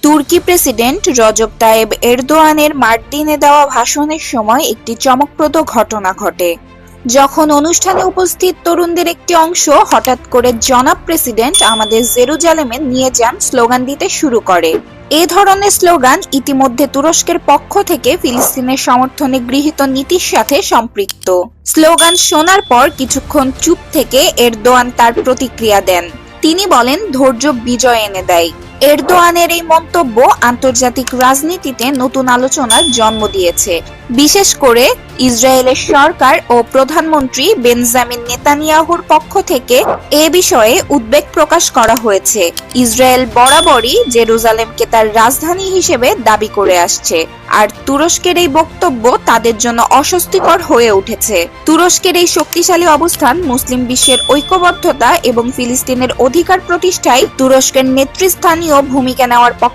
তুর্কি president Recep Tayeb এরদোয়ানের মার্দিনে দেওয়া ভাষণের সময় একটি চমকপ্রদ ঘটনা ঘটে। যখন অনুষ্ঠানে উপস্থিত তরুণদের একটি অংশ হঠাৎ করে "জনাব প্রেসিডেন্ট, আমাদের জেরুজালেমে নিয়ে যান" স্লোগান দিতে শুরু করে। এ ধরনের স্লোগান ইতিমধ্যে তুরস্কের পক্ষ থেকে ফিলিস্তিনের সমর্থনে গৃহীত নীতির সাথে সম্পৃক্ত। স্লোগান শোনার পর কিছুক্ষণ চুপ থেকে এরদোয়ান তার প্রতিক্রিয়া দেন। তিনি বলেন, ধৈর্য বিজয় এনে দেয়। এরদোয়ানের এই মন্তব্য আন্তর্জাতিক রাজনীতিতে নতুন আলোচনার জন্ম দিয়েছে। বিশেষ করে ইসরায়েলের সরকার ও প্রধানমন্ত্রী বেনজামিন নেতানিয়াহুর পক্ষ থেকে এ বিষয়ে উদ্বেগ প্রকাশ করা হয়েছে। ইসরায়েল বরাবরই জেরুজালেমকে তার রাজধানী হিসেবে দাবি করে আসছে, আর তুরস্কের এই বক্তব্য তাদের জন্য অস্বস্তিকর হয়ে উঠেছে। তুরস্কের এই শক্তিশালী অবস্থান মুসলিম বিশ্বের ঐক্যবদ্ধতা এবং ফিলিস্তিনের অধিকার প্রতিষ্ঠায় তুরস্কের নেতৃস্থানীয় ভূমিকা নেওয়ার পক্ষে